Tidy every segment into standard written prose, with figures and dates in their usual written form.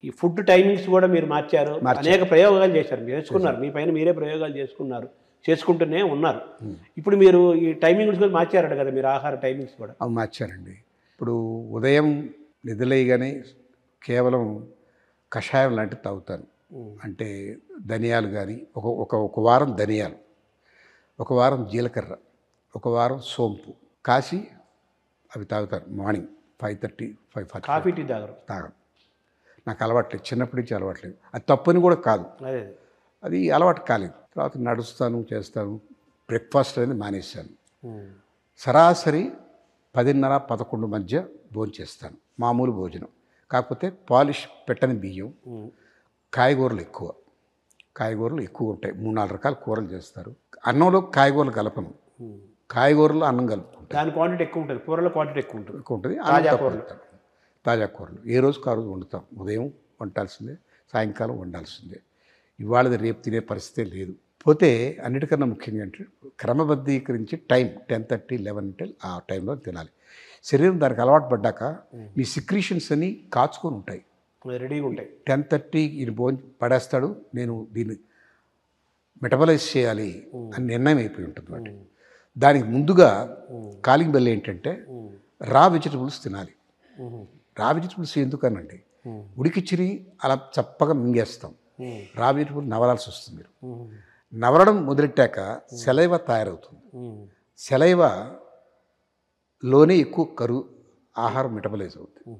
ఈ food timings కూడా మీరు మార్చారు, అనేక ప్రయోగాలు చేశారు, చేసుకున్నారు, మీ పైన మీరే ప్రయోగాలు చేసుకుంటూనే ఉన్నారు. ఇప్పుడు మీరు ఈ టైమింగ్స్ కూడా మార్చారట కదా, మీరు ఆహార టైమింగ్స్ కూడా? అవి మార్చారండి. ఇప్పుడు ఉదయం నిద్రలేయగానే కేవలం కషాయం లాంటివి తాగుతాను. అంటే ధనియాలు కానీ ఒక వారం ధనియాలు, ఒక వారం జీలకర్ర, ఒక వారం సోంపు కాసి అవి తాగుతాను. మార్నింగ్ 5:30, 5:40. కాఫీ టీ తాగను. నాకు అలవాట్లేదు, చిన్నప్పటి నుంచి అలవాట్లేదు. అది తప్పని కూడా కాదు, అది అలవాటు కాలేదు. తర్వాత నడుస్తాను, చేస్తాను. బ్రేక్ఫాస్ట్ అనేది మానేశాను. సరాసరి 10:30, 11 మధ్య భోజనం చేస్తాను. మామూలు భోజనం, కాకపోతే పాలిష్ పెట్టని బియ్యం, కాయగూరలు ఎక్కువ ఉంటాయి. 3-4 రకాల కూరలు చేస్తారు. అన్నంలో కాయగూరలు కలపను, కాయగూరలో అన్నం కలుపుకుంటాను. దాని క్వాంటిటీ ఎక్కువ ఉంటుంది, కూరలో క్వాంటిటీ ఎక్కువ ఉంటుంది. తాజా కూరలు ఏ రోజుకు ఆ రోజు వండుతాం. ఉదయం వండాల్సిందే, సాయంకాలం వండాల్సిందే. ఇవాళది రేపు తినే పరిస్థితే లేదు. పోతే అన్నిటికన్నా ముఖ్యంగా అంటే క్రమబద్ధీకరించి టైం 10:30, 11 ఆ టైంలో తినాలి. శరీరం దానికి అలవాటు పడ్డాక మీ సిక్రీషన్స్ అన్నీ కాచుకొని ఉంటాయి, రెడీగా ఉంటాయి. 10:30 ఈయన భోజనం పడేస్తాడు, నేను దీన్ని మెటబలైజ్ చేయాలి అని నిర్ణయం అయిపోయి ఉంటుంది. వాటి దానికి ముందుగా కాలింగ్ బెల్ ఏంటంటే రా వెజిటబుల్స్ తినాలి. రా వెజిటబుల్స్ ఎందుకనండి, ఉడికిచ్చిరి అలా చప్పగా మింగేస్తాం. రా వెజిటబుల్ నవలాల్సి వస్తుంది. మీరు నవలడం మొదలెట్టాక సెలైవ తయారవుతుంది. సెలైవలోనే ఎక్కువ ఆహారం మెటబలైజ్ అవుతుంది.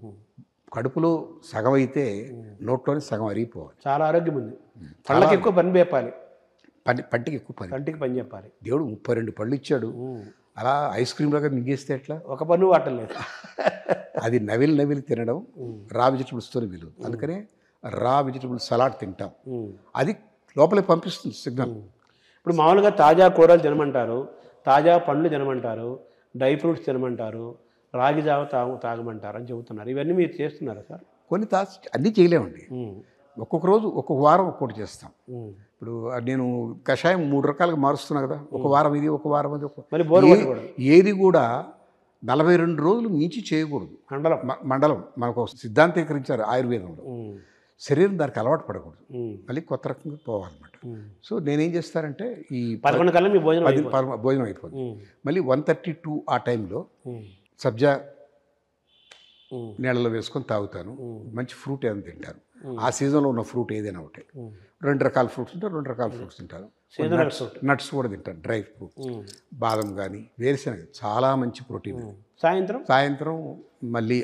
కడుపులో సగం అయితే నోట్లోనే సగం అరిగిపోవాలి. చాలా ఆరోగ్యం ఉంది. పళ్ళకి ఎక్కువ పని చెప్పాలి, పంటికి ఎక్కువ కంటికి పని చెప్పాలి. దేవుడు 32 పళ్ళు ఇచ్చాడు, అలా ఐస్ క్రీమ్ లాగా మింగేస్తే ఎట్లా? ఒక పన్ను వాటలేదు. అది నవిలి తినడం రా వెజిటబుల్స్తో విలువ. అందుకనే రా వెజిటబుల్ సలాడ్ తింటాం, అది లోపలికి పంపిస్తుంది సిగ్నల్. ఇప్పుడు మామూలుగా తాజా కూరలు తినమంటారు, తాజా పండ్లు తినమంటారు, డ్రై ఫ్రూట్స్ తినమంటారు, రాగి జావ తాగమంటారు అని చెబుతున్నారు. ఇవన్నీ మీరు చేస్తున్నారా సార్? కొన్ని అన్నీ చేయలేమండి. ఒక్కొక్క రోజు ఒక్కొక్క వారం ఒక్కొక్కటి చేస్తాం. ఇప్పుడు నేను కషాయం 3 రకాలుగా మారుస్తున్నా కదా, ఒక వారం ఇది, ఒక వారం అది. ఏది కూడా 42 రోజులు మించి చేయకూడదు. మండలం మనకు సిద్ధాంతీకరించారు ఆయుర్వేదంలో. శరీరం దానికి అలవాటు పడకూడదు, మళ్ళీ కొత్త రకంగా పోవాలన్నమాట. సో నేనేం చేస్తానంటే ఈ 11 కల్లా మీ భోజనం అయిపోతుంది. మళ్ళీ 1:32 ఆ టైంలో సబ్జా నీళ్ళలో వేసుకొని తాగుతాను. మంచి ఫ్రూట్ ఏదైనా తింటాను. ఆ సీజన్లో ఉన్న ఫ్రూట్ ఏదైనా ఒకటి. 2 రకాల ఫ్రూట్స్ ఉంటాయి, 2 రకాల ఫ్రూట్స్ తింటాను. నట్స్ కూడా తింటాను, డ్రై ఫ్రూట్స్, బాదం కానీ, వేరుశనగ చాలా మంచి ప్రోటీన్. సాయంత్రం మళ్ళీ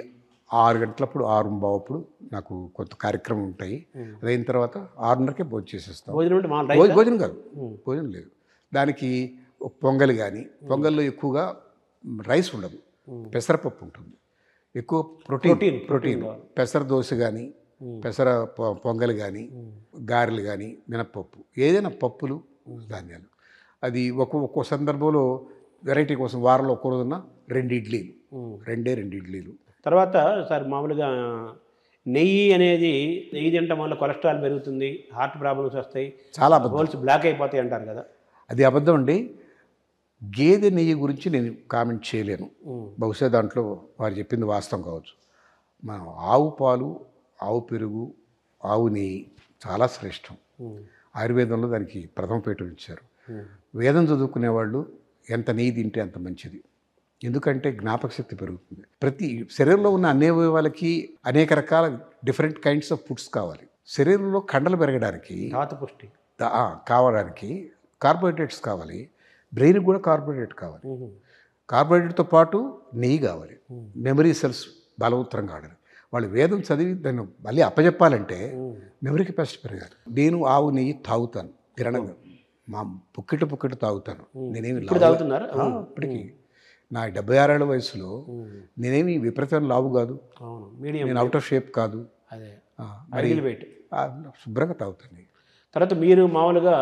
6 గంటలప్పుడు 6:15 నాకు కొంత కార్యక్రమం ఉంటాయి. అదైన తర్వాత 6:30కే భోజనం చేసేస్తాం. భోజనం కాదు, భోజనం లేదు. దానికి పొంగల్ కానీ, పొంగల్లో ఎక్కువగా రైస్ ఉండదు, పెసరపప్పు ఉంటుంది. ఎక్కువ ప్రోటీన్ పెసర దోశ కానీ, పెసర పొంగల్ కానీ, గారెలు కానీ, మినప్పప్పు, ఏదైనా పప్పులు, ధాన్యాలు. అది ఒక్కో సందర్భంలో వెరైటీ కోసం వారంలో ఒక్క రోజున 2 ఇడ్లీలు, 2 ఇడ్లీలు. తర్వాత సార్ మామూలుగా నెయ్యి తినటం వల్ల కొలెస్ట్రాల్ పెరుగుతుంది, హార్ట్ ప్రాబ్లమ్స్ వస్తాయి, చాలా హోల్స్ బ్లాక్ అయిపోతాయి అంటారు కదా, అది అబద్ధం అండి. గేదె నెయ్యి గురించి నేను కామెంట్ చేయలేను. బహుశా దాంట్లో వారు చెప్పింది వాస్తవం కావచ్చు. మనం ఆవు పాలు, ఆవు పెరుగు, ఆవు నెయ్యి చాలా శ్రేష్టం. ఆయుర్వేదంలో దానికి ప్రథమ పీఠం ఇచ్చారు. వేదం చదువుకునే వాళ్ళు ఎంత నెయ్యి తింటే అంత మంచిది. ఎందుకంటే జ్ఞాపక శక్తి పెరుగుతుంది. ప్రతి శరీరంలో ఉన్న అన్ని అవయవాలకి అనేక రకాల డిఫరెంట్ కైండ్స్ ఆఫ్ ఫుడ్స్ కావాలి. శరీరంలో కండలు పెరగడానికి, పుష్టి కావడానికి కార్బోహైడ్రేట్స్ కావాలి. బ్రెయిన్కి కూడా కార్బోహైడ్రేట్ కావాలి. కార్బోహైడ్రేట్తో పాటు నెయ్యి కావాలి. మెమరీ సెల్స్ బలవత్తరం కావాలి. వాళ్ళు వేదం చదివి దాన్ని మళ్ళీ అప్పచెప్పాలంటే మెమరీ కెపాసిటీ పెరగాలి. నేను ఆవు నెయ్యి తాగుతాను, తిరణంగా మా పుక్కిట తాగుతాను. నేనేమి ఇప్పటికీ నా 76 ఏళ్ల వయసులో నేనేమి విపరీతమైన లావు కాదు, నేను అవుట్ ఆఫ్ షేప్ కాదు, శుభ్రంగా తాగుతాను. తర్వాత మీరు మామూలుగా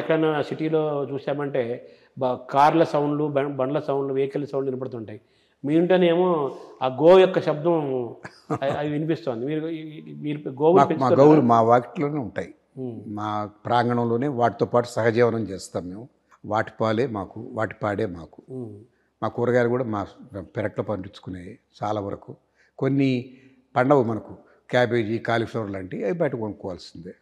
ఎక్కడైనా సిటీలో చూసామంటే కార్ల సౌండ్లు, బండ్ల సౌండ్లు, వెహికల్ సౌండ్లు వినపడుతుంటాయి. మీ ఇంటనేమో ఆ గో యొక్క శబ్దం అది వినిపిస్తుంది. మీరు గోవులు మా వాకిట్లోనే ఉంటాయి, మా ప్రాంగణంలోనే. వాటితో పాటు సహజీవనం చేస్తాం మేము. వాటి పాలే మాకు, వాటి పాడే మాకు. మా కూరగాయలు కూడా మా పెరట్లో పండించుకునే చాలా వరకు. కొన్ని పండవు మనకు క్యాబేజీ కాలీఫ్లవర్ లాంటివి అవి బయట కొనుక్కోవాల్సిందే.